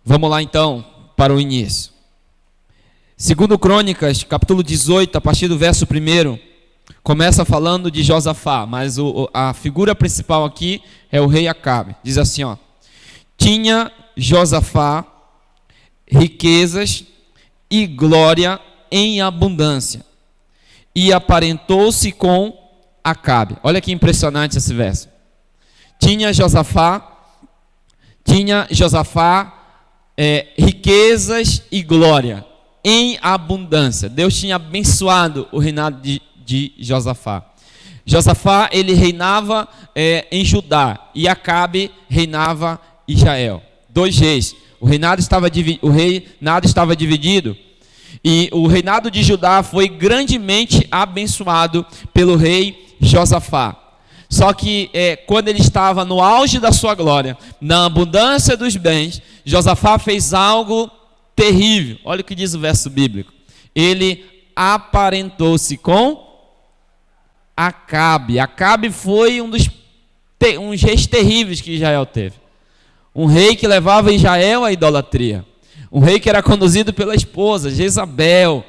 Vamos lá então para o início. Segundo Crônicas, capítulo 18, a partir do verso 1, começa falando de Josafá, mas a figura principal aqui é o rei Acabe. Diz assim, ó: tinha Josafá riquezas e glória em abundância, e aparentou-se com Acabe. Olha que impressionante esse verso. Tinha Josafá riquezas e glória em abundância. Deus tinha abençoado o reinado de Josafá. Josafá, ele reinava em Judá, e Acabe reinava em Israel. Dois reis. O reinado estava dividido, e o reinado de Judá foi grandemente abençoado pelo rei Josafá. Só que quando ele estava no auge da sua glória, na abundância dos bens, Josafá fez algo terrível. Olha o que diz o verso bíblico. Ele aparentou-se com Acabe. Acabe foi uns reis terríveis que Israel teve. Um rei que levava Israel à idolatria. Um rei que era conduzido pela esposa, Jezabel.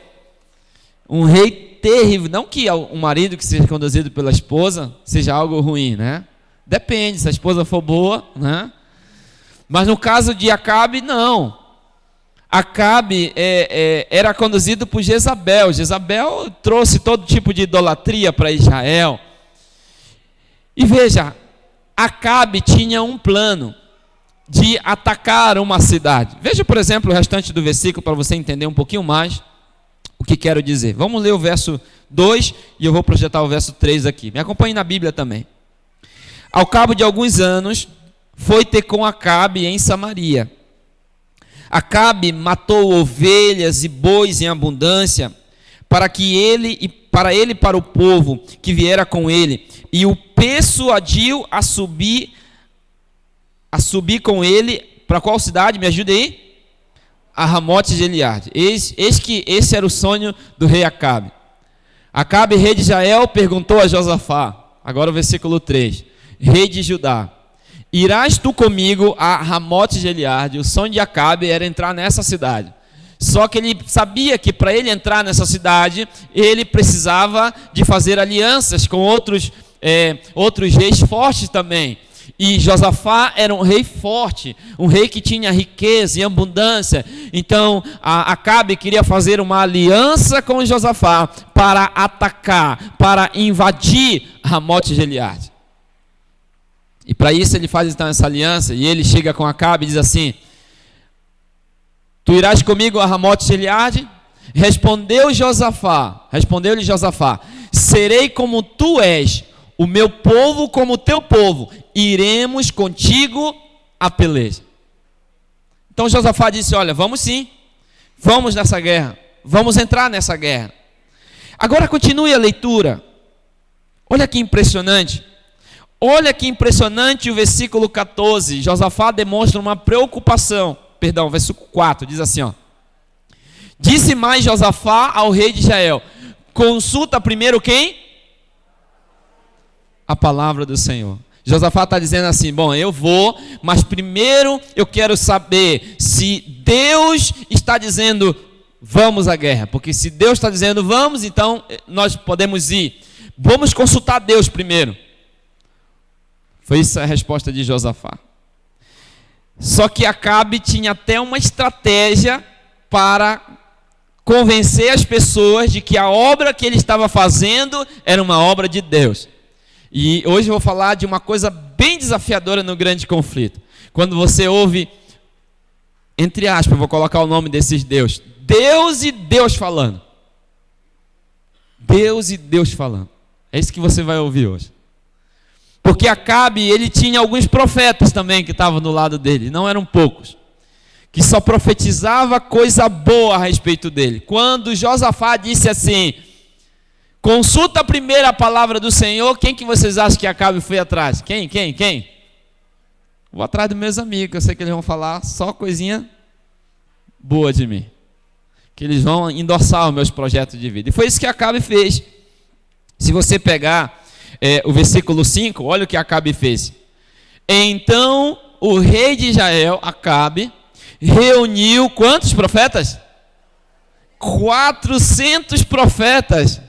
Um rei terrível. Não que o marido que seja conduzido pela esposa seja algo ruim, né? Depende, se a esposa for boa, né? Mas no caso de Acabe, não. Acabe era conduzido por Jezabel. Jezabel trouxe todo tipo de idolatria para Israel. E veja, Acabe tinha um plano de atacar uma cidade. Veja, por exemplo, o restante do versículo para você entender um pouquinho mais o que quero dizer. Vamos ler o verso 2 e eu vou projetar o verso 3 aqui. Me acompanhe na Bíblia também. Ao cabo de alguns anos, foi ter com Acabe em Samaria. Acabe matou ovelhas e bois em abundância, para o povo que viera com ele, e o persuadiu a subir com ele, para qual cidade? Me ajude aí. A Ramote de Gileade. Eis que esse era o sonho do rei Acabe. Acabe, rei de Israel, perguntou a Josafá, agora o versículo 3, rei de Judá: irás tu comigo a Ramote de Gileade? O sonho de Acabe era entrar nessa cidade. Só que ele sabia que para ele entrar nessa cidade, ele precisava de fazer alianças com outros reis fortes também. E Josafá era um rei forte, um rei que tinha riqueza e abundância. Então Acabe queria fazer uma aliança com Josafá para atacar, para invadir Ramote de Gileade. E para isso ele faz então essa aliança, e ele chega com Acabe e diz assim: tu irás comigo a Ramote de Gileade? Respondeu-lhe Josafá: serei como tu és, o meu povo como o teu povo, iremos contigo a peleja. Então Josafá disse: olha, vamos sim, vamos nessa guerra, vamos entrar nessa guerra. Agora continue a leitura. Olha que impressionante. Olha que impressionante o versículo 14. Josafá demonstra uma preocupação. Perdão, versículo 4, diz assim, ó: disse mais Josafá ao rei de Israel: consulta primeiro quem? A palavra do Senhor. Josafá está dizendo assim: bom, eu vou, mas primeiro eu quero saber se Deus está dizendo vamos à guerra. Porque se Deus está dizendo vamos, então nós podemos ir. Vamos consultar Deus primeiro. Foi essa a resposta de Josafá. Só que Acabe tinha até uma estratégia para convencer as pessoas de que a obra que ele estava fazendo era uma obra de Deus. E hoje eu vou falar de uma coisa bem desafiadora no grande conflito. Quando você ouve, entre aspas, eu vou colocar o nome desses Deus. Deus e Deus falando. Deus e Deus falando. É isso que você vai ouvir hoje. Porque Acabe, ele tinha alguns profetas também que estavam do lado dele, não eram poucos, que só profetizava coisa boa a respeito dele. Quando Josafá disse assim: consulta primeiro a palavra do Senhor, quem que vocês acham que Acabe foi atrás? Quem? Vou atrás dos meus amigos, eu sei que eles vão falar só coisinha boa de mim, que eles vão endossar os meus projetos de vida. E foi isso que Acabe fez. Se você pegar o versículo 5, olha o que Acabe fez. Então o rei de Israel, Acabe, reuniu quantos profetas? 400 profetas.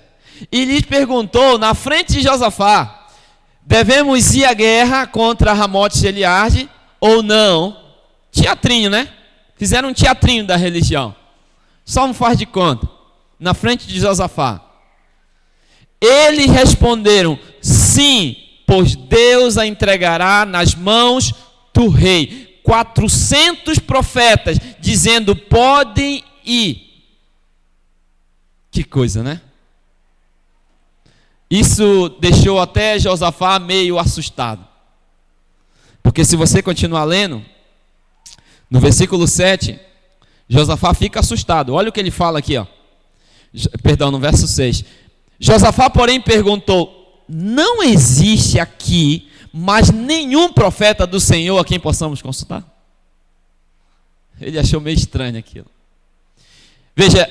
E lhes perguntou, na frente de Josafá: devemos ir à guerra contra Ramote e Gileade ou não? Teatrinho, né? Fizeram um teatrinho da religião. Só um faz de conta. Na frente de Josafá. Eles responderam: sim, pois Deus a entregará nas mãos do rei. 400 profetas dizendo: podem ir. Que coisa, né? Isso deixou até Josafá meio assustado. Porque se você continuar lendo, no versículo 7, Josafá fica assustado. Olha o que ele fala aqui, ó. Perdão, no verso 6. Josafá, porém, perguntou: não existe aqui mais nenhum profeta do Senhor a quem possamos consultar? Ele achou meio estranho aquilo. Veja,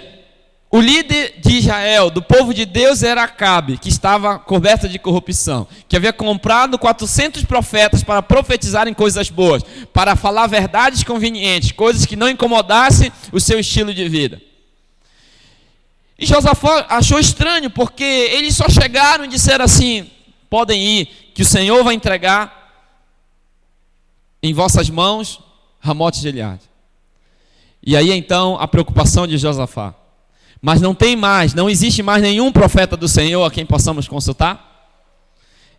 o líder de Israel, do povo de Deus, era Acabe, que estava coberta de corrupção, que havia comprado 400 profetas para profetizarem coisas boas, para falar verdades convenientes, coisas que não incomodassem o seu estilo de vida. E Josafá achou estranho, porque eles só chegaram e disseram assim: podem ir, que o Senhor vai entregar em vossas mãos Ramote e Gileade. E aí então a preocupação de Josafá: mas não existe mais nenhum profeta do Senhor a quem possamos consultar?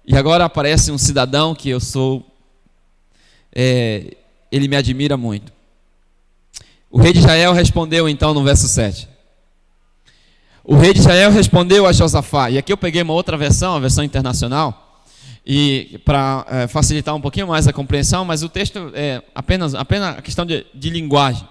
E agora aparece um cidadão que ele me admira muito. O rei de Israel respondeu então no verso 7. O rei de Israel respondeu a Josafá, e aqui eu peguei uma outra versão, a versão internacional, e para facilitar um pouquinho mais a compreensão, mas o texto é apenas a questão de linguagem.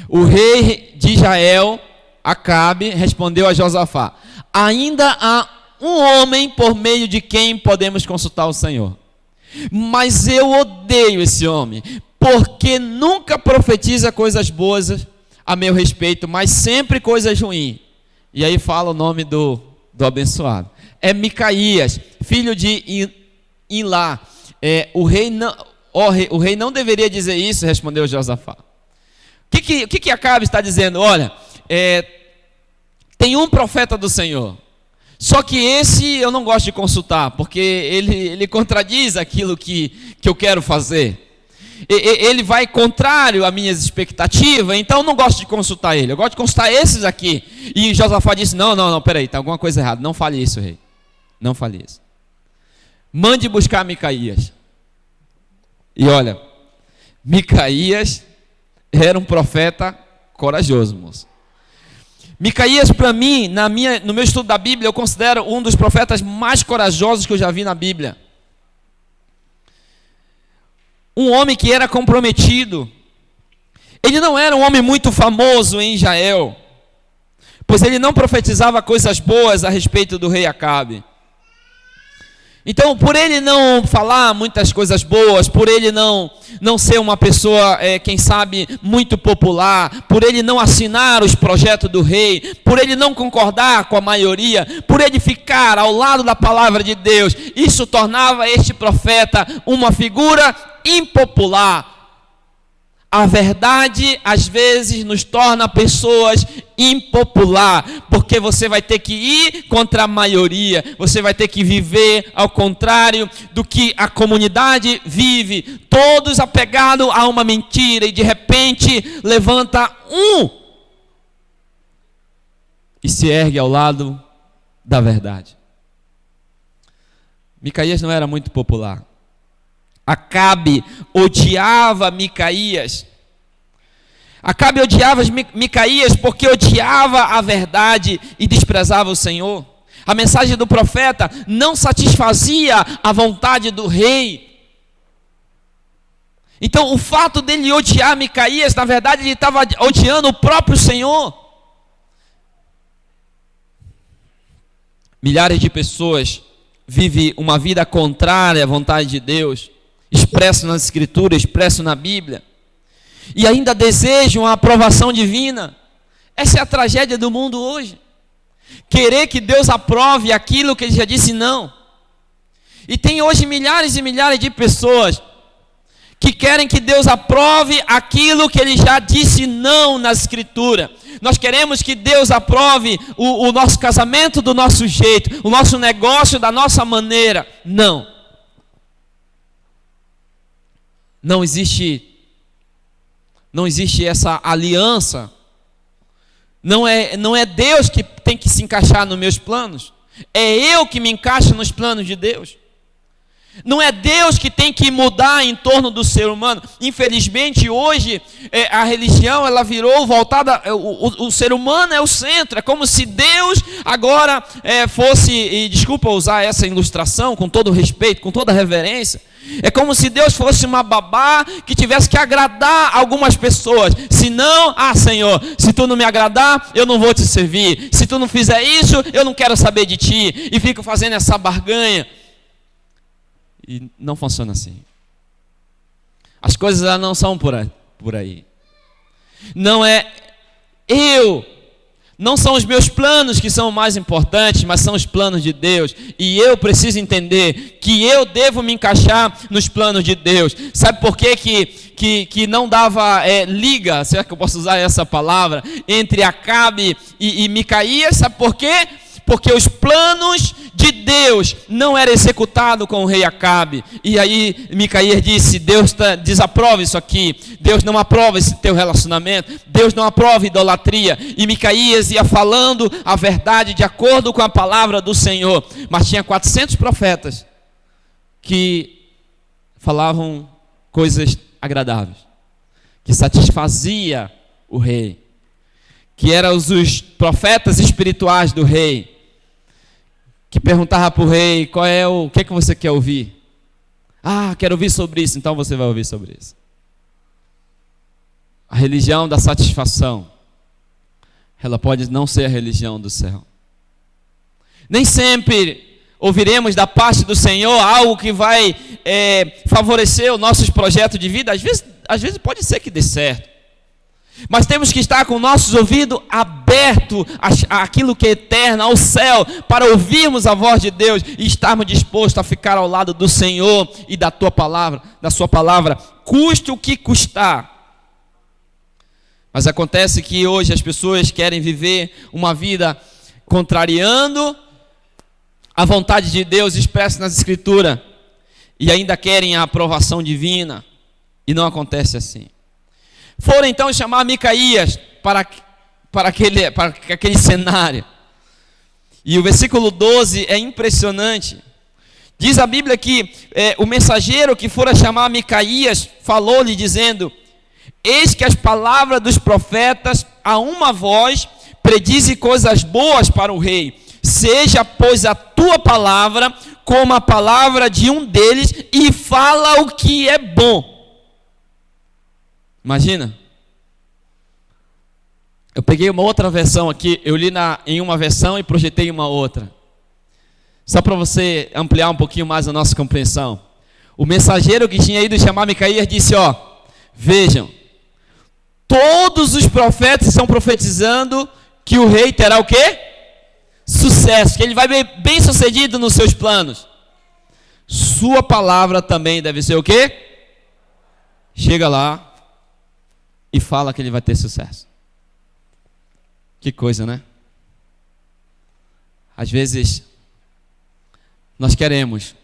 O rei de Israel, Acabe, respondeu a Josafá: ainda há um homem por meio de quem podemos consultar o Senhor, mas eu odeio esse homem, porque nunca profetiza coisas boas a meu respeito, mas sempre coisas ruins. E aí fala o nome do abençoado. É Micaías, filho de Ilá. O rei não deveria dizer isso, respondeu Josafá. O que Acabe está dizendo? Olha, tem um profeta do Senhor, só que esse eu não gosto de consultar, porque ele contradiz aquilo que eu quero fazer. Ele vai contrário às minhas expectativas, então eu não gosto de consultar ele. Eu gosto de consultar esses aqui. E Josafá disse: não, peraí, está alguma coisa errada. Não fale isso, rei. Não fale isso. Mande buscar Micaías. E olha, Micaías era um profeta corajoso, moço. Micaías, para mim, no meu estudo da Bíblia, eu considero um dos profetas mais corajosos que eu já vi na Bíblia. Um homem que era comprometido. Ele não era um homem muito famoso em Israel, pois ele não profetizava coisas boas a respeito do rei Acabe. Então, por ele não falar muitas coisas boas, por ele não ser uma pessoa, quem sabe, muito popular, por ele não assinar os projetos do rei, por ele não concordar com a maioria, por ele ficar ao lado da palavra de Deus, isso tornava este profeta uma figura impopular. A verdade, às vezes, nos torna pessoas impopular, porque você vai ter que ir contra a maioria, você vai ter que viver ao contrário do que a comunidade vive, todos apegados a uma mentira, e de repente levanta um e se ergue ao lado da verdade. Micaías não era muito popular. Acabe odiava Micaías. Acabe odiava Micaías porque odiava a verdade e desprezava o Senhor. A mensagem do profeta não satisfazia a vontade do rei. Então, o fato dele odiar Micaías, na verdade, ele estava odiando o próprio Senhor. Milhares de pessoas vivem uma vida contrária à vontade de Deus, expresso nas Escrituras, expresso na Bíblia, e ainda desejam a aprovação divina. Essa é a tragédia do mundo hoje. Querer que Deus aprove aquilo que Ele já disse não. E tem hoje milhares e milhares de pessoas que querem que Deus aprove aquilo que Ele já disse não na Escritura. Nós queremos que Deus aprove o nosso casamento do nosso jeito, o nosso negócio da nossa maneira. Não. Não existe essa aliança. Não é Deus que tem que se encaixar nos meus planos. É eu que me encaixo nos planos de Deus. Não é Deus que tem que mudar em torno do ser humano. Infelizmente, hoje, a religião ela virou voltada... O ser humano é o centro. É como se Deus agora fosse... E desculpa usar essa ilustração com todo respeito, com toda reverência. É como se Deus fosse uma babá que tivesse que agradar algumas pessoas. Se não, Senhor, se tu não me agradar, eu não vou te servir. Se tu não fizer isso, eu não quero saber de ti. E fico fazendo essa barganha. E não funciona assim. As coisas não são por aí. Não é eu. Não são os meus planos que são mais importantes, mas são os planos de Deus. E eu preciso entender que eu devo me encaixar nos planos de Deus. Sabe por que que não dava liga, será que eu posso usar essa palavra, entre Acabe e Micaías? Sabe por quê? Porque os planos de Deus não eram executados com o rei Acabe. E aí Micaías disse, Deus desaprova isso aqui. Deus não aprova esse teu relacionamento. Deus não aprova idolatria. E Micaías ia falando a verdade de acordo com a palavra do Senhor. Mas tinha 400 profetas que falavam coisas agradáveis, que satisfazia o rei, que eram os profetas espirituais do rei, que perguntava para o rei, o que você quer ouvir? Quero ouvir sobre isso, então você vai ouvir sobre isso. A religião da satisfação, ela pode não ser a religião do céu. Nem sempre ouviremos da parte do Senhor algo que vai favorecer os nossos projetos de vida. Às vezes pode ser que dê certo. Mas temos que estar com nossos ouvidos abertos àquilo que é eterno, ao céu, para ouvirmos a voz de Deus e estarmos dispostos a ficar ao lado do Senhor e da tua palavra, da sua palavra, custe o que custar. Mas acontece que hoje as pessoas querem viver uma vida contrariando a vontade de Deus expressa nas Escrituras e ainda querem a aprovação divina, e não acontece assim. Foram então chamar Micaías para aquele cenário. E o versículo 12 é impressionante. Diz a Bíblia que o mensageiro que fora chamar Micaías falou-lhe dizendo: eis que as palavras dos profetas a uma voz predizem coisas boas para o rei. Seja, pois, a tua palavra como a palavra de um deles e fala o que é bom. Imagina, eu peguei uma outra versão aqui, eu li em uma versão e projetei uma outra, só para você ampliar um pouquinho mais a nossa compreensão. O mensageiro que tinha ido chamar Micaías disse: vejam, todos os profetas estão profetizando que o rei terá o quê? Sucesso, que ele vai bem sucedido nos seus planos. Sua palavra também deve ser o quê? Chega lá e fala que ele vai ter sucesso. Que coisa, né? Às vezes nós queremos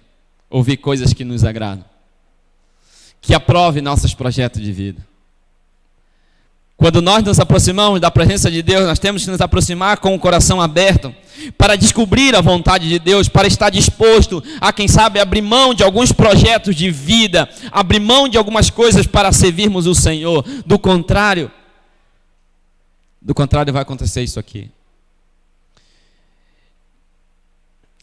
ouvir coisas que nos agradam, que aprove nossos projetos de vida. Quando nós nos aproximamos da presença de Deus, nós temos que nos aproximar com o coração aberto para descobrir a vontade de Deus, para estar disposto a, quem sabe, abrir mão de alguns projetos de vida, abrir mão de algumas coisas para servirmos o Senhor. Do contrário vai acontecer isso aqui.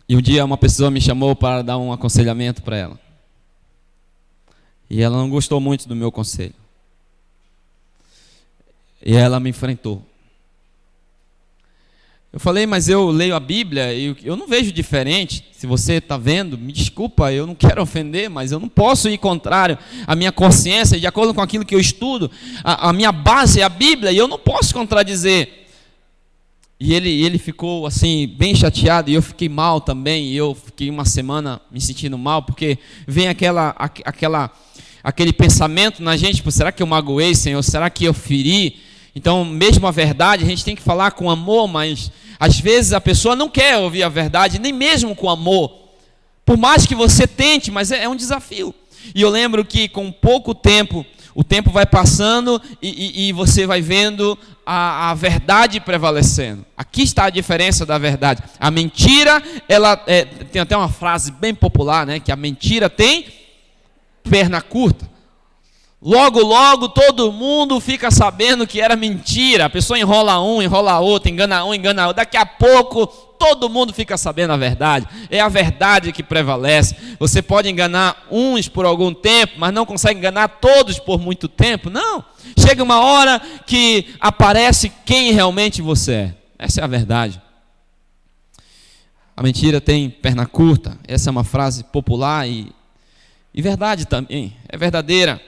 E um dia uma pessoa me chamou para dar um aconselhamento para ela. E ela não gostou muito do meu conselho. E ela me enfrentou. Eu falei, mas eu leio a Bíblia e eu não vejo diferente. Se você está vendo, me desculpa, eu não quero ofender, mas eu não posso ir contrário à minha consciência, de acordo com aquilo que eu estudo. A minha base é a Bíblia e eu não posso contradizer. E ele ficou assim, bem chateado, e eu fiquei mal também. E eu fiquei uma semana me sentindo mal, porque vem aquele pensamento na gente, será que eu magoei, Senhor? Será que eu feri? Então, mesmo a verdade, a gente tem que falar com amor, mas às vezes a pessoa não quer ouvir a verdade, nem mesmo com amor. Por mais que você tente, mas é um desafio. E eu lembro que com pouco tempo, o tempo vai passando e você vai vendo a verdade prevalecendo. Aqui está a diferença da verdade. A mentira, tem até uma frase bem popular, né? Que a mentira tem perna curta. Logo, logo, todo mundo fica sabendo que era mentira. A pessoa enrola um, enrola outro, engana um, engana outro. Daqui a pouco, todo mundo fica sabendo a verdade. É a verdade que prevalece. Você pode enganar uns por algum tempo, mas não consegue enganar todos por muito tempo. Não. Chega uma hora que aparece quem realmente você é. Essa é a verdade. A mentira tem perna curta. Essa é uma frase popular e verdade também. É verdadeira.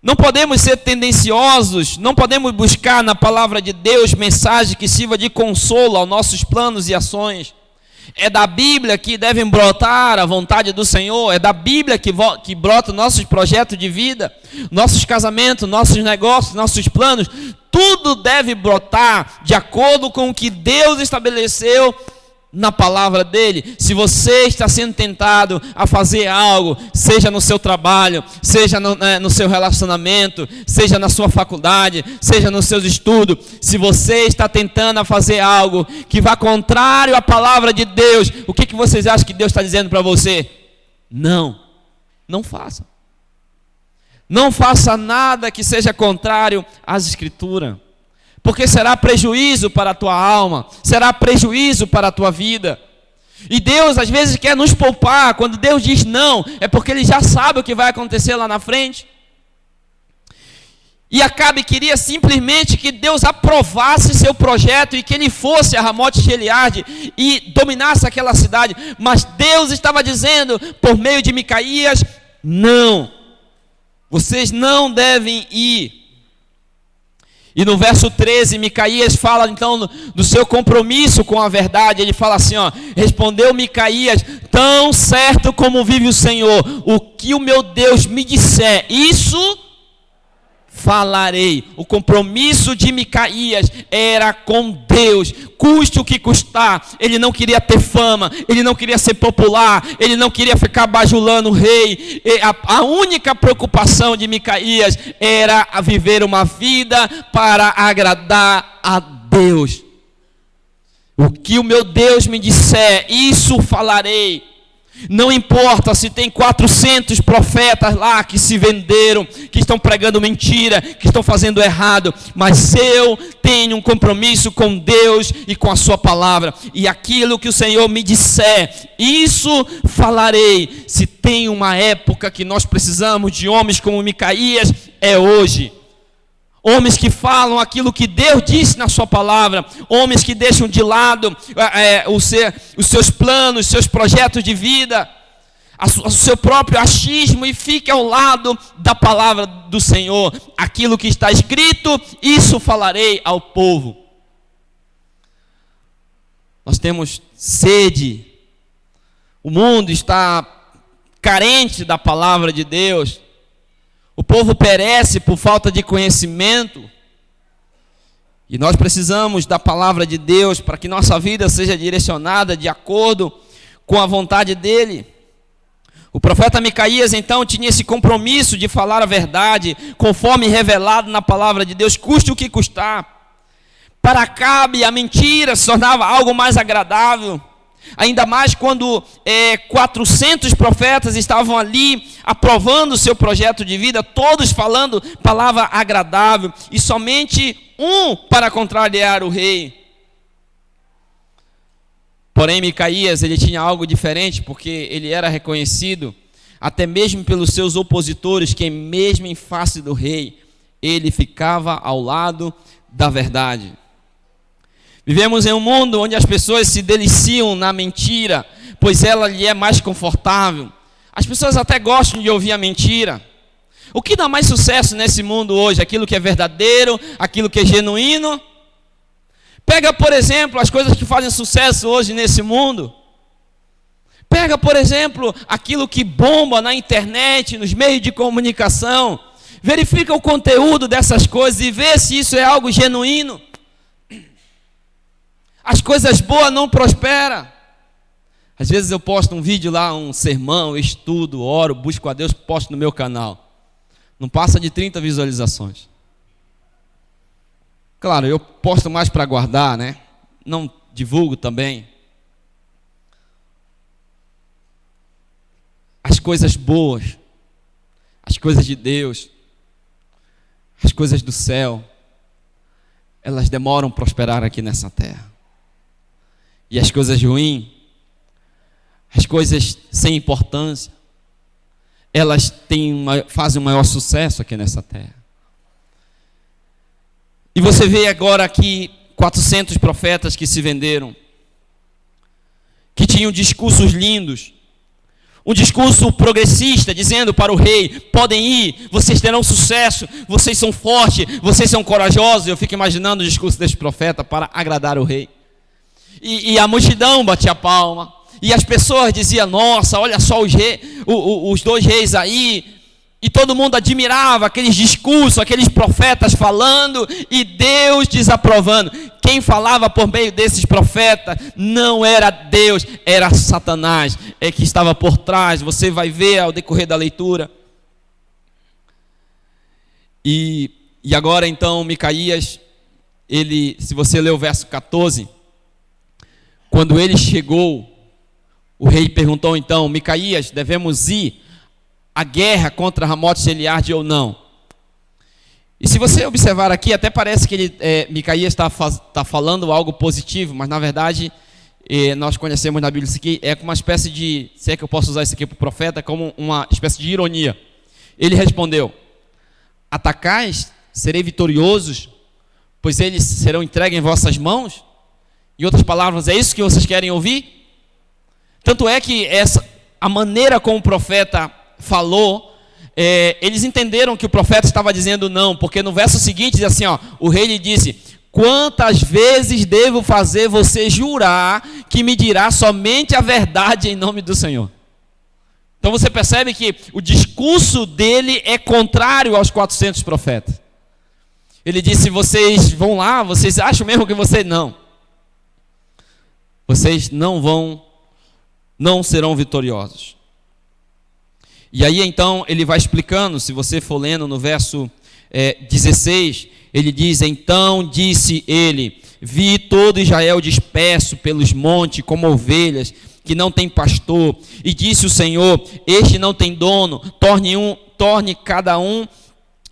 Não podemos ser tendenciosos, não podemos buscar na palavra de Deus mensagem que sirva de consolo aos nossos planos e ações. É da Bíblia que devem brotar a vontade do Senhor, é da Bíblia que brota nossos projetos de vida, nossos casamentos, nossos negócios, nossos planos. Tudo deve brotar de acordo com o que Deus estabeleceu na palavra dele. Se você está sendo tentado a fazer algo, seja no seu trabalho, seja no seu relacionamento, seja na sua faculdade, seja nos seus estudos, se você está tentando a fazer algo que vá contrário à palavra de Deus, o que vocês acham que Deus está dizendo para você? Não faça. Não faça nada que seja contrário às Escrituras. Porque será prejuízo para a tua alma, será prejuízo para a tua vida. E Deus às vezes quer nos poupar. Quando Deus diz não, é porque Ele já sabe o que vai acontecer lá na frente. E Acabe queria simplesmente que Deus aprovasse seu projeto e que ele fosse a Ramote Gileade e dominasse aquela cidade. Mas Deus estava dizendo, por meio de Micaías, não, vocês não devem ir. E no verso 13, Micaías fala então do seu compromisso com a verdade. Ele fala assim, respondeu Micaías, tão certo como vive o Senhor, o que o meu Deus me disser, isso falarei. O compromisso de Micaías era com Deus, custe o que custar. Ele não queria ter fama, ele não queria ser popular, ele não queria ficar bajulando o rei. A única preocupação de Micaías era viver uma vida para agradar a Deus. O que o meu Deus me disser, isso falarei. Não importa se tem 400 profetas lá que se venderam, que estão pregando mentira, que estão fazendo errado, mas eu tenho um compromisso com Deus e com a sua palavra, e aquilo que o Senhor me disser, isso falarei. Se tem uma época que nós precisamos de homens como Micaías, é hoje. Homens que falam aquilo que Deus disse na sua palavra. Homens que deixam de lado os seus planos, seus projetos de vida, o seu próprio achismo, e fiquem ao lado da palavra do Senhor. Aquilo que está escrito, isso falarei ao povo. Nós temos sede. O mundo está carente da palavra de Deus. O povo perece por falta de conhecimento. E nós precisamos da palavra de Deus para que nossa vida seja direcionada de acordo com a vontade dEle. O profeta Micaías então tinha esse compromisso de falar a verdade, conforme revelado na palavra de Deus, custe o que custar. Para Acabe, a mentira se tornava algo mais agradável. Ainda mais quando 400 profetas estavam ali aprovando o seu projeto de vida, todos falando palavra agradável, e somente um para contrariar o rei. Porém, Micaías, ele tinha algo diferente, porque ele era reconhecido até mesmo pelos seus opositores, que mesmo em face do rei, ele ficava ao lado da verdade. Vivemos em um mundo onde as pessoas se deliciam na mentira, pois ela lhe é mais confortável. As pessoas até gostam de ouvir a mentira. O que dá mais sucesso nesse mundo hoje? Aquilo que é verdadeiro, aquilo que é genuíno. Pega, por exemplo, as coisas que fazem sucesso hoje nesse mundo. Pega, por exemplo, aquilo que bomba na internet, nos meios de comunicação. Verifica o conteúdo dessas coisas e vê se isso é algo genuíno. As coisas boas não prosperam. Às vezes eu posto um vídeo lá, um sermão, eu estudo, oro, busco a Deus, posto no meu canal. Não passa de 30 visualizações. Claro, eu posto mais para guardar, né? Não divulgo também. As coisas boas, as coisas de Deus, as coisas do céu, elas demoram a prosperar aqui nessa terra. E as coisas ruins, as coisas sem importância, elas fazem um maior sucesso aqui nessa terra. E você vê agora aqui 400 profetas que se venderam, que tinham discursos lindos, um discurso progressista, dizendo para o rei: podem ir, vocês terão sucesso, vocês são fortes, vocês são corajosos. Eu fico imaginando o discurso desse profeta para agradar o rei. E a multidão batia palma, e as pessoas diziam: nossa, olha só os dois reis aí. E todo mundo admirava aqueles discursos, aqueles profetas falando, e Deus desaprovando. Quem falava por meio desses profetas não era Deus, era Satanás, que estava por trás. Você vai ver ao decorrer da leitura. E agora então Micaías, se você ler o verso 14, quando ele chegou, o rei perguntou então: Micaías, devemos ir a guerra contra Ramote Gileade ou não? E se você observar aqui, até parece que Micaías está falando algo positivo, mas na verdade nós conhecemos na Bíblia isso aqui, é como uma espécie de, se é que eu posso usar isso aqui para o profeta, como uma espécie de ironia. Ele respondeu: atacais, serei vitoriosos, pois eles serão entregues em vossas mãos? Em outras palavras, é isso que vocês querem ouvir? Tanto é que a maneira como o profeta falou, eles entenderam que o profeta estava dizendo não, porque no verso seguinte diz assim, o rei lhe disse: quantas vezes devo fazer você jurar que me dirá somente a verdade em nome do Senhor? Então você percebe que o discurso dele é contrário aos 400 profetas. Ele disse: vocês vão lá, vocês acham mesmo que vocês não? Vocês não serão vitoriosos. E aí então ele vai explicando, se você for lendo no verso 16, ele diz: então disse ele, vi todo Israel disperso pelos montes como ovelhas que não tem pastor, e disse o Senhor: este não tem dono, torne cada um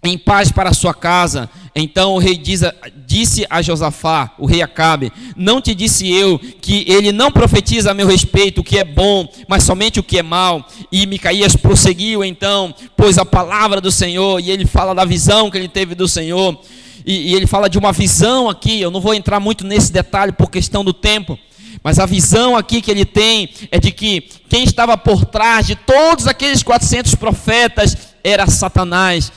em paz para a sua casa. Então o rei disse a Josafá, o rei Acabe: não te disse eu que ele não profetiza a meu respeito o que é bom, mas somente o que é mal? E Micaías prosseguiu então, pois a palavra do Senhor, e ele fala da visão que ele teve do Senhor, e ele fala de uma visão aqui. Eu não vou entrar muito nesse detalhe por questão do tempo, mas a visão aqui que ele tem é de que quem estava por trás de todos aqueles 400 profetas era Satanás.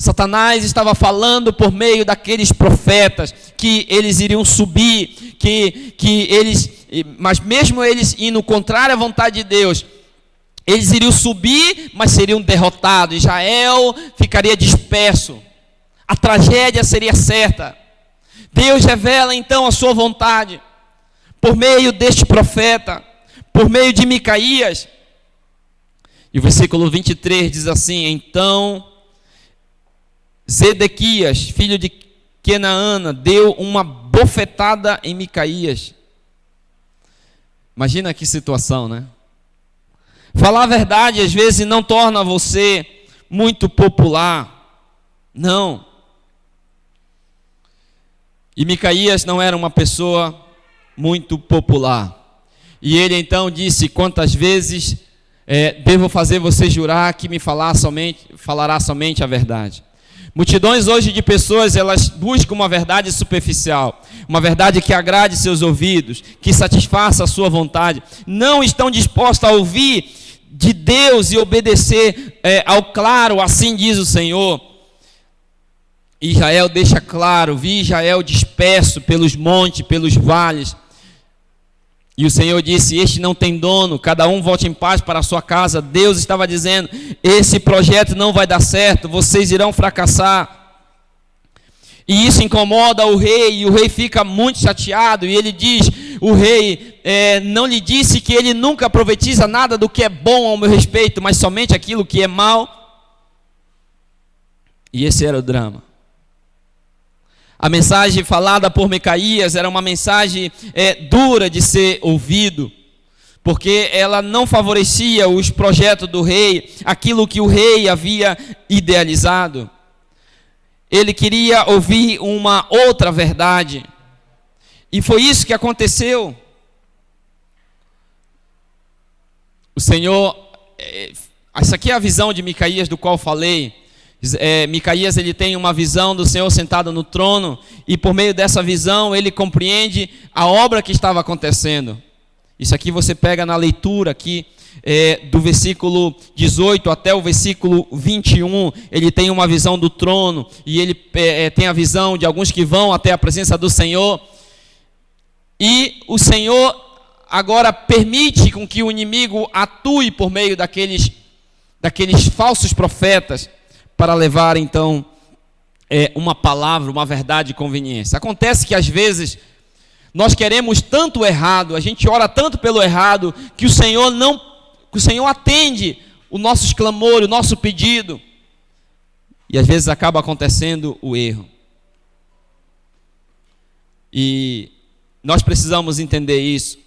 Satanás estava falando por meio daqueles profetas que eles iriam subir, mas mesmo eles indo contrário à vontade de Deus, eles iriam subir, mas seriam derrotados. Israel ficaria disperso. A tragédia seria certa. Deus revela então a sua vontade por meio deste profeta, por meio de Micaías. E o versículo 23 diz assim: então Zedequias, filho de Kenaana, deu uma bofetada em Micaías. Imagina que situação, né? Falar a verdade às vezes não torna você muito popular. Não. E Micaías não era uma pessoa muito popular. E ele então disse: quantas vezes devo fazer você jurar que me falará somente a verdade? Multidões hoje de pessoas, elas buscam uma verdade superficial, uma verdade que agrade seus ouvidos, que satisfaça a sua vontade. Não estão dispostas a ouvir de Deus e obedecer ao claro, assim diz o Senhor. Israel deixa claro: vi Israel disperso pelos montes, pelos vales. E o Senhor disse: este não tem dono, cada um volte em paz para a sua casa. Deus estava dizendo: esse projeto não vai dar certo, vocês irão fracassar. E isso incomoda o rei, e o rei fica muito chateado, e ele diz: o rei não lhe disse que ele nunca profetiza nada do que é bom ao meu respeito, mas somente aquilo que é mal? E esse era o drama. A mensagem falada por Micaías era uma mensagem dura de ser ouvido, porque ela não favorecia os projetos do rei, aquilo que o rei havia idealizado. Ele queria ouvir uma outra verdade, e foi isso que aconteceu. O Senhor, essa aqui é a visão de Micaías do qual falei. Micaías, ele tem uma visão do Senhor sentado no trono, e por meio dessa visão ele compreende a obra que estava acontecendo. Isso aqui você pega na leitura aqui do versículo 18 até o versículo 21, ele tem uma visão do trono, e ele tem a visão de alguns que vão até a presença do Senhor, e o Senhor agora permite com que o inimigo atue por meio daqueles falsos profetas, para levar então uma palavra, uma verdade de conveniência. Acontece que às vezes nós queremos tanto o errado, a gente ora tanto pelo errado, que o Senhor atende os nossos clamores, o nosso pedido, e às vezes acaba acontecendo o erro. E nós precisamos entender isso.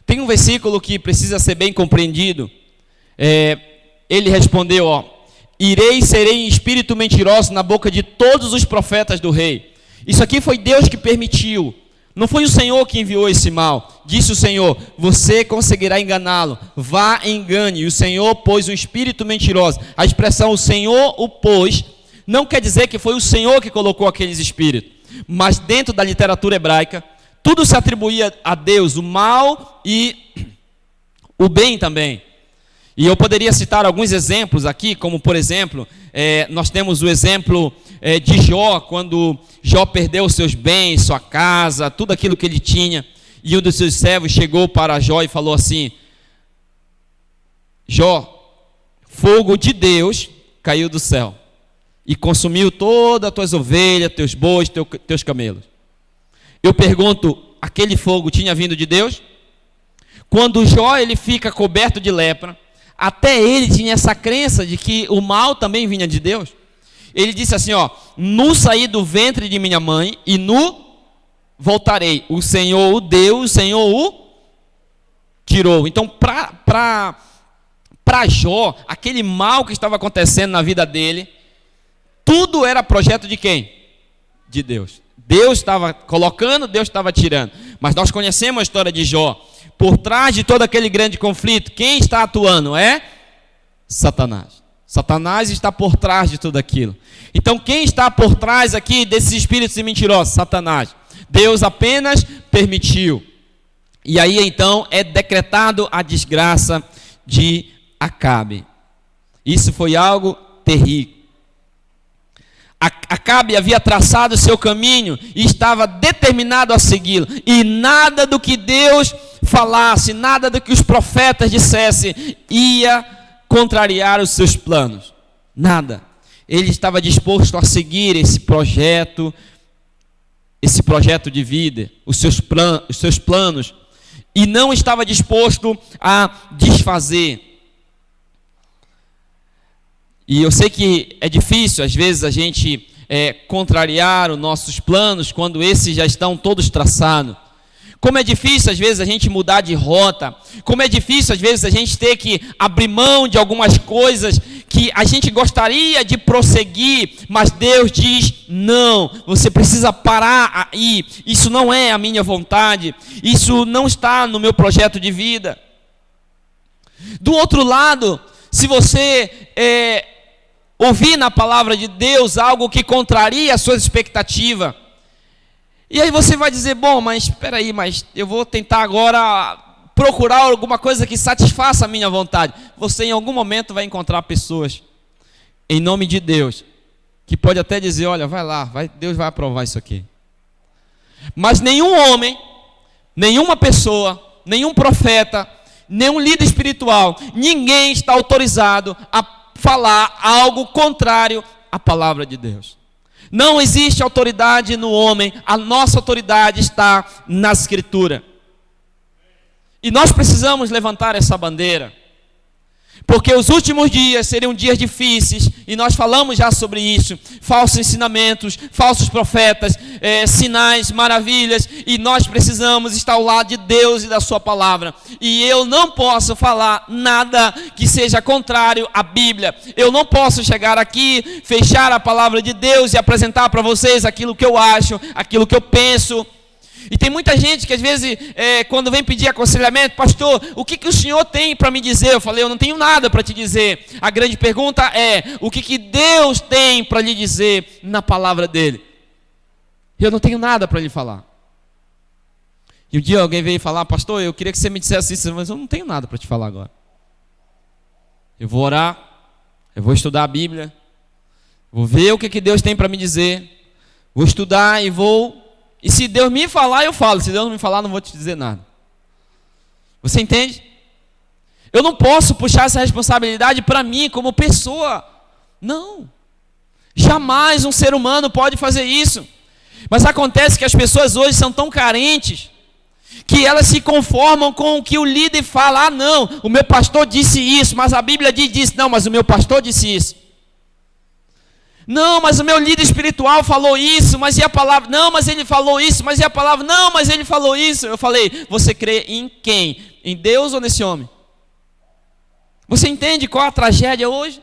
Tem um versículo que precisa ser bem compreendido. Ele respondeu: irei e serei em espírito mentiroso na boca de todos os profetas do rei. Isso aqui foi Deus que permitiu. Não foi o Senhor que enviou esse mal. Disse o Senhor: você conseguirá enganá-lo. Vá e engane. E o Senhor pôs um espírito mentiroso. A expressão "o Senhor o pôs" não quer dizer que foi o Senhor que colocou aqueles espíritos. Mas dentro da literatura hebraica, tudo se atribuía a Deus, o mal e o bem também. E eu poderia citar alguns exemplos aqui, como por exemplo, nós temos o exemplo de Jó, quando Jó perdeu seus bens, sua casa, tudo aquilo que ele tinha, e um dos seus servos chegou para Jó e falou assim: Jó, fogo de Deus caiu do céu e consumiu todas as tuas ovelhas, teus bois, teus camelos. Eu pergunto, aquele fogo tinha vindo de Deus? Quando Jó ele fica coberto de lepra, até ele tinha essa crença de que o mal também vinha de Deus. Ele disse assim: nu saí do ventre de minha mãe e nu voltarei. O Senhor o deu, o Senhor o tirou. Então, para Jó, aquele mal que estava acontecendo na vida dele, tudo era projeto de quem? De Deus. Deus estava colocando, Deus estava tirando. Mas nós conhecemos a história de Jó. Por trás de todo aquele grande conflito, quem está atuando é Satanás. Satanás está por trás de tudo aquilo. Então, quem está por trás aqui desses espíritos mentirosos? Satanás. Deus apenas permitiu. E aí, então, é decretado a desgraça de Acabe. Isso foi algo terrível. Acabe havia traçado o seu caminho e estava determinado a segui-lo. E nada do que Deus falasse, nada do que os profetas dissessem ia contrariar os seus planos. Nada. Ele estava disposto a seguir esse projeto de vida, os seus planos, e não estava disposto a desfazer. E eu sei que é difícil, às vezes, a gente contrariar os nossos planos quando esses já estão todos traçados. Como é difícil, às vezes, a gente mudar de rota. Como é difícil, às vezes, a gente ter que abrir mão de algumas coisas que a gente gostaria de prosseguir, mas Deus diz: não, você precisa parar aí. Isso não é a minha vontade. Isso não está no meu projeto de vida. Do outro lado, se você ouvir na palavra de Deus algo que contraria as suas expectativas, e aí você vai dizer: bom, mas espera aí, mas eu vou tentar agora procurar alguma coisa que satisfaça a minha vontade. Você em algum momento vai encontrar pessoas, em nome de Deus, que pode até dizer: olha, vai lá, Deus vai aprovar isso aqui. Mas nenhum homem, nenhuma pessoa nenhum profeta, nenhum líder espiritual, ninguém está autorizado a falar algo contrário à palavra de Deus. Não existe autoridade no homem, a nossa autoridade está na Escritura. E nós precisamos levantar essa bandeira, porque os últimos dias seriam dias difíceis, e nós falamos já sobre isso, falsos ensinamentos, falsos profetas, sinais, maravilhas, e nós precisamos estar ao lado de Deus e da sua palavra, e eu não posso falar nada que seja contrário à Bíblia. Eu não posso chegar aqui, fechar a palavra de Deus e apresentar para vocês aquilo que eu acho, aquilo que eu penso. E tem muita gente que às vezes, quando vem pedir aconselhamento, pastor, o que o senhor tem para me dizer? Eu falei, eu não tenho nada para te dizer. A grande pergunta é, o que Deus tem para lhe dizer na palavra dele? Eu não tenho nada para lhe falar. E um dia alguém veio falar, pastor, eu queria que você me dissesse isso, mas eu não tenho nada para te falar agora. Eu vou orar, eu vou estudar a Bíblia, vou ver o que Deus tem para me dizer, vou estudar e se Deus me falar, eu falo. Se Deus não me falar, não vou te dizer nada. Você entende? Eu não posso puxar essa responsabilidade para mim como pessoa. Não. Jamais um ser humano pode fazer isso. Mas acontece que as pessoas hoje são tão carentes que elas se conformam com o que o líder fala. Ah, não, o meu pastor disse isso, mas a Bíblia diz, não, mas o meu pastor disse isso. Não, mas o meu líder espiritual falou isso, mas e a palavra? Não, mas ele falou isso, mas e a palavra? Não, mas ele falou isso. Eu falei, você crê em quem? Em Deus ou nesse homem? Você entende qual é a tragédia hoje?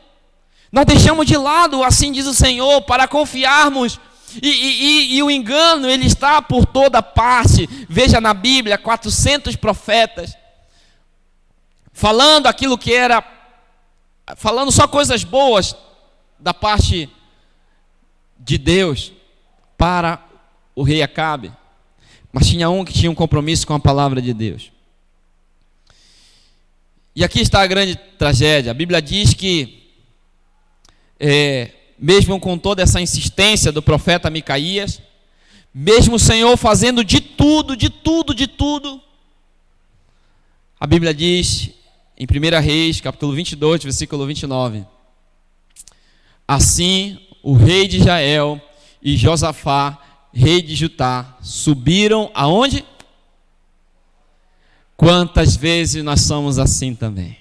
Nós deixamos de lado, assim diz o Senhor, para confiarmos. E o engano, ele está por toda parte. Veja na Bíblia, 400 profetas, falando aquilo que era, falando só coisas boas da parte de Deus para o rei Acabe, mas tinha um que tinha um compromisso com a palavra de Deus. E aqui está a grande tragédia. A Bíblia diz que mesmo com toda essa insistência do profeta Micaías, mesmo o Senhor fazendo de tudo, a Bíblia diz em 1 Reis, capítulo 22, versículo 29, assim o rei de Israel e Josafá, rei de Judá, subiram aonde? Quantas vezes nós somos assim também?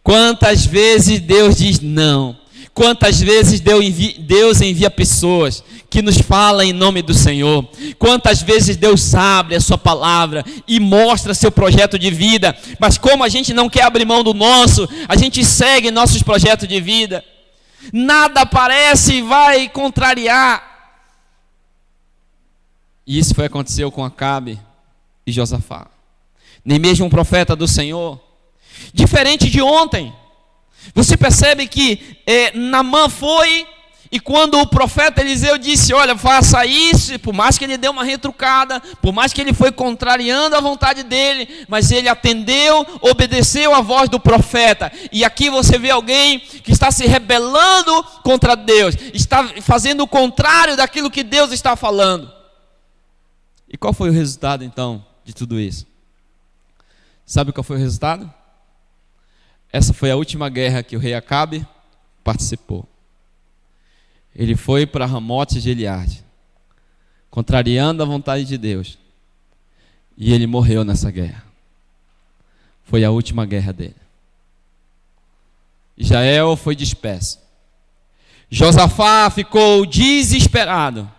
Quantas vezes Deus diz não? Quantas vezes Deus envia pessoas que nos falam em nome do Senhor? Quantas vezes Deus abre a sua palavra e mostra seu projeto de vida? Mas como a gente não quer abrir mão do nosso, a gente segue nossos projetos de vida. Nada aparece e vai contrariar. E isso foi aconteceu com Acabe e Josafá. Nem mesmo um profeta do Senhor. Diferente de ontem. Você percebe que Naamã foi, e quando o profeta Eliseu disse, olha, faça isso, por mais que ele deu uma retrucada, por mais que ele foi contrariando a vontade dele, mas ele atendeu, obedeceu a voz do profeta. E aqui você vê alguém que está se rebelando contra Deus, está fazendo o contrário daquilo que Deus está falando. E qual foi o resultado então de tudo isso? Sabe qual foi o resultado? Essa foi a última guerra que o rei Acabe participou. Ele foi para Ramote de Gileade, contrariando a vontade de Deus. E ele morreu nessa guerra. Foi a última guerra dele. Israel foi disperso. Josafá ficou desesperado,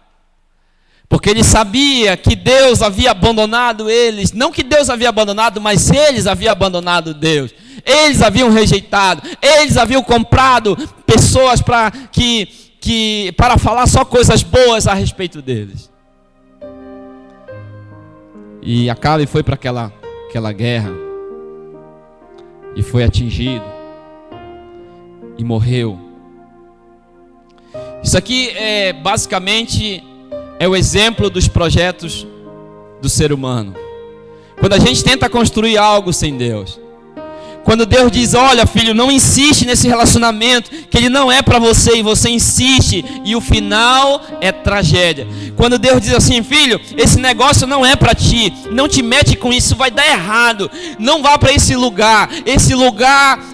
porque ele sabia que Deus havia abandonado eles. Não que Deus havia abandonado, mas eles haviam abandonado Deus. Eles haviam rejeitado. Eles haviam comprado pessoas para falar só coisas boas a respeito deles. E Acabe foi para aquela guerra e foi atingido e morreu. Isso aqui basicamente é o exemplo dos projetos do ser humano. Quando a gente tenta construir algo sem Deus, Quando Deus diz, olha filho, não insiste nesse relacionamento, que ele não é para você, e você insiste, e o final é tragédia. Quando Deus diz assim, filho, esse negócio não é para ti, não te mete com isso, vai dar errado, não vá para esse lugar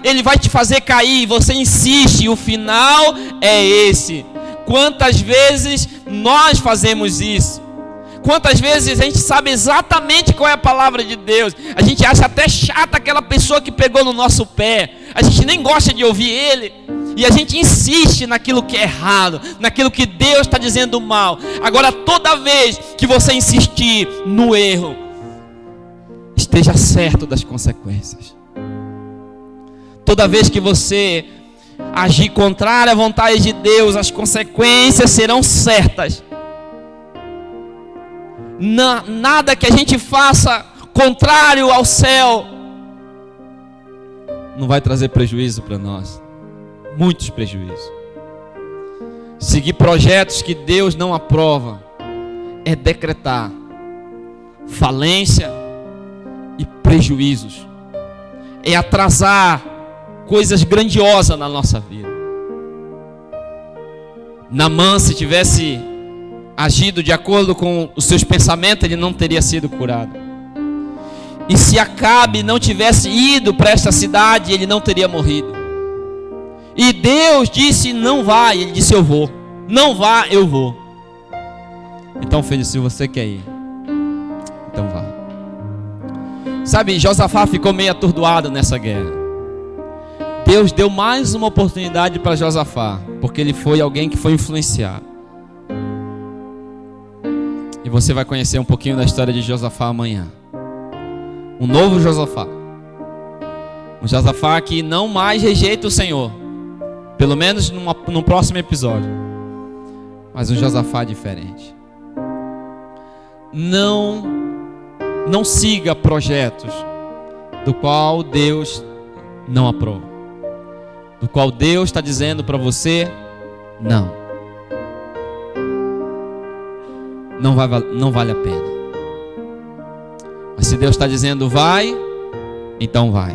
ele vai te fazer cair, você insiste, e o final é esse. Quantas vezes nós fazemos isso? Quantas vezes a gente sabe exatamente qual é a palavra de Deus, a gente acha até chata aquela pessoa que pegou no nosso pé, a gente nem gosta de ouvir ele, e a gente insiste naquilo que é errado, naquilo que Deus está dizendo mal. Agora, toda vez que você insistir no erro, esteja certo das consequências. Toda vez que você agir contrário à vontade de Deus, as consequências serão certas. Nada que a gente faça contrário ao céu não vai trazer prejuízo para nós. Muitos prejuízos. Seguir projetos que Deus não aprova é decretar falência e prejuízos. É atrasar coisas grandiosas na nossa vida. Naamã, se tivesse agido de acordo com os seus pensamentos, ele não teria sido curado. E se Acabe não tivesse ido para esta cidade, ele não teria morrido. E Deus disse, não vá, e ele disse, eu vou. Não vá, eu vou. Então, filho, se você quer ir, então vá. Sabe, Josafá ficou meio atordoado nessa guerra. Deus deu mais uma oportunidade para Josafá, porque ele foi alguém que foi influenciado. E você vai conhecer um pouquinho da história de Josafá amanhã. Um novo Josafá. Um Josafá que não mais rejeita o Senhor. Pelo menos no próximo episódio. Mas um Josafá diferente. Não siga projetos do qual Deus não aprova. Do qual Deus está dizendo para você, não. Não vale a pena. Mas se Deus está dizendo vai, então vai.